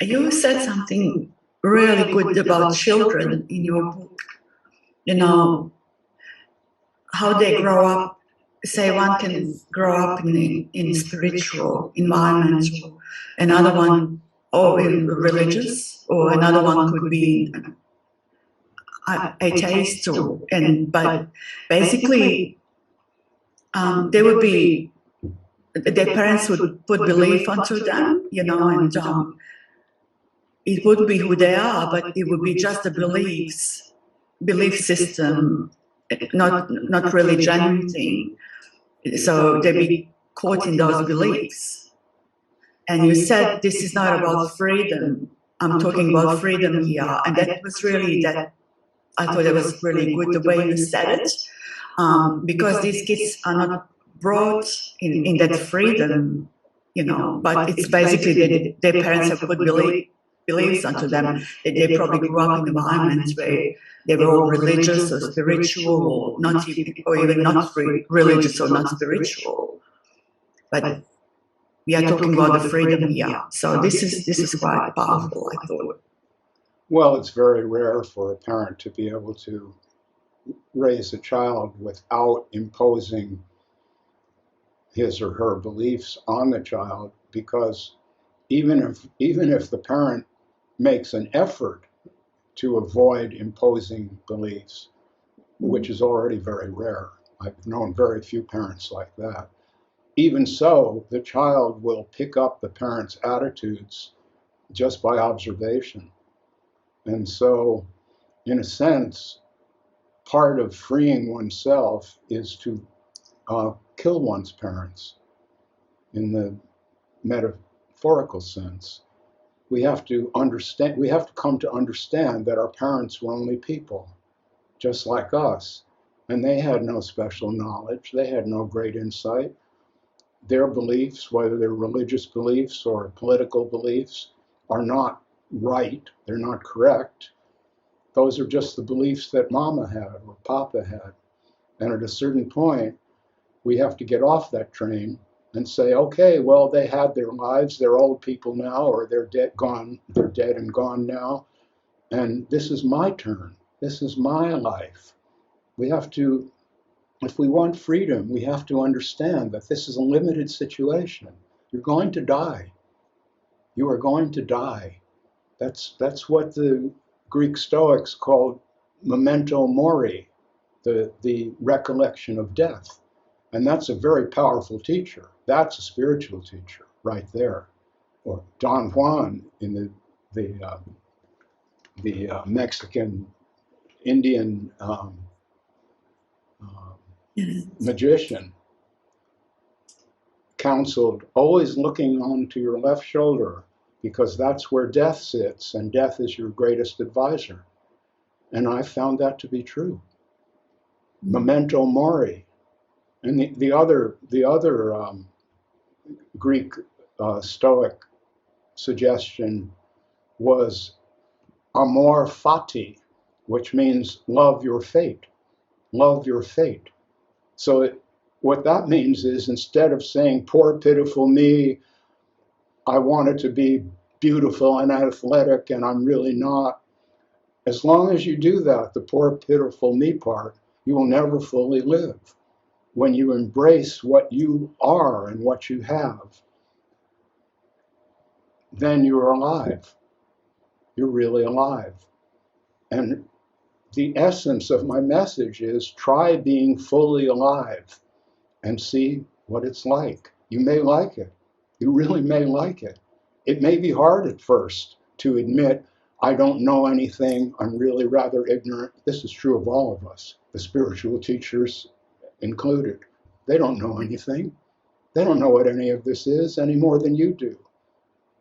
you said something really good about children in your book. You know, how they grow up. Say one can grow up in spiritual environment, or another one, or in religious, or another one could be atheist, or but basically they would be, their parents would put belief onto them, and it would be who they are, but it would be just the belief system, not really genuine thing. So they'd be caught in those beliefs. And you said this is not about freedom. I'm talking about freedom here, and that was really that. I thought it was really good the way you said it, because these kids are not brought in that freedom, but it's basically that their parents have put beliefs onto them. They probably grew up in environments where they were all religious or spiritual, or not even, or even not religious or not spiritual. But we are talking about the freedom here. So this is quite powerful, I thought. Well, it's very rare for a parent to be able to raise a child without imposing his or her beliefs on the child, because even if the parent makes an effort to avoid imposing beliefs, which is already very rare, I've known very few parents like that, even so, the child will pick up the parent's attitudes just by observation. And so, in a sense, part of freeing oneself is to kill one's parents in the metaphorical sense. We have to come to understand that our parents were only people, just like us. And they had no special knowledge. They had no great insight. Their beliefs, whether they're religious beliefs or political beliefs, are not right. They're not correct. Those are just the beliefs that Mama had or Papa had. And at a certain point, we have to get off that train and say, okay, well, they had their lives. They're old people now, or they're dead and gone now. And this is my turn. This is my life. We have to, if we want freedom, we have to understand that this is a limited situation. You're going to die. You are going to die. That's what the Greek Stoics called memento mori, the recollection of death. And that's a very powerful teacher. That's a spiritual teacher right there. Or Don Juan in the Mexican Indian magician counseled, always looking onto your left shoulder, because that's where death sits, and death is your greatest advisor. And I found that to be true. Memento mori. And the other Greek Stoic suggestion was amor fati, which means love your fate. Love your fate. So what that means is, instead of saying, poor pitiful me, I wanted to be beautiful and athletic and I'm really not, as long as you do that, the poor pitiful me part, you will never fully live. When you embrace what you are and what you have, then you're alive. You're really alive. And the essence of my message is, try being fully alive and see what it's like. You may like it. You really may like it. It may be hard at first to admit, I don't know anything. I'm really rather ignorant. This is true of all of us, the spiritual teachers included. They don't know anything. They don't know what any of this is any more than you do.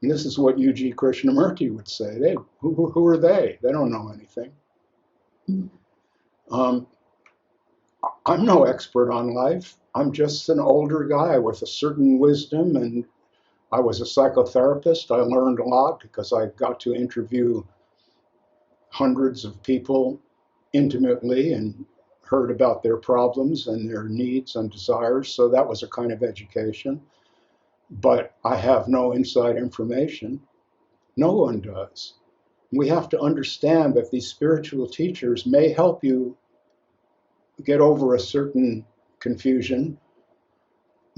And this is what U.G. Krishnamurti would say. Who are they? They don't know anything. I'm no expert on life. I'm just an older guy with a certain wisdom, and I was a psychotherapist. I learned a lot because I got to interview hundreds of people intimately and heard about their problems and their needs and desires. So that was a kind of education. But I have no inside information. No one does. We have to understand that these spiritual teachers may help you get over a certain confusion,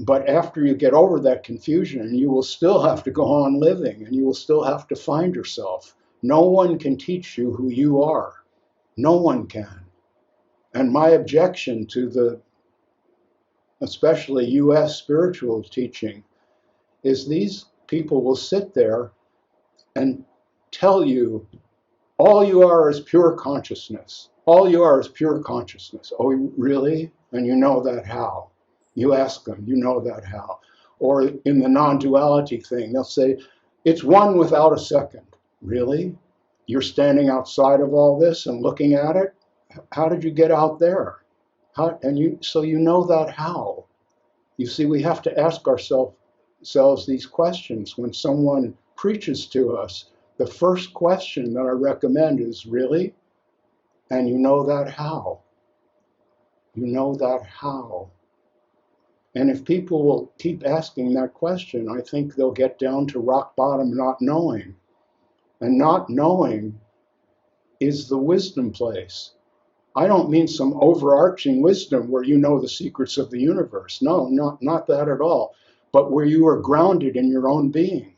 but after you get over that confusion, you will still have to go on living, and you will still have to find yourself. No one can teach you who you are. No one can. And my objection to the, especially US spiritual teaching, is these people will sit there and tell you, all you are is pure consciousness. All you are is pure consciousness. Oh, really? And you know that how? You ask them, you know that how? Or in the non-duality thing, they'll say, it's one without a second. Really? You're standing outside of all this and looking at it? How did you get out there? So you know that how? You see, we have to ask ourselves these questions when someone preaches to us. The first question that I recommend is, really? And you know that how? You know that how? And if people will keep asking that question, I think they'll get down to rock bottom not knowing. And not knowing is the wisdom place. I don't mean some overarching wisdom where you know the secrets of the universe. No, not that at all. But where you are grounded in your own being.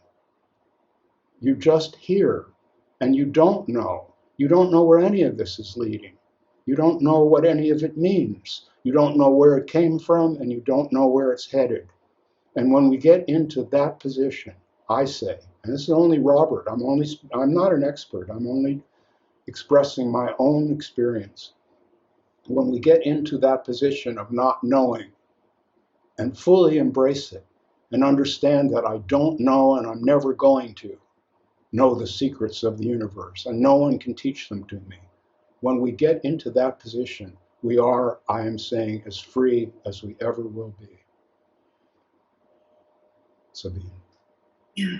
You just hear, and you don't know. You don't know where any of this is leading. You don't know what any of it means. You don't know where it came from, and you don't know where it's headed. And when we get into that position, I say, and this is only Robert, I'm not an expert, I'm only expressing my own experience. When we get into that position of not knowing and fully embrace it and understand that I don't know and I'm never going to know the secrets of the universe and no one can teach them to me. When we get into that position, we are, I am saying, as free as we ever will be. Sabine. Yeah.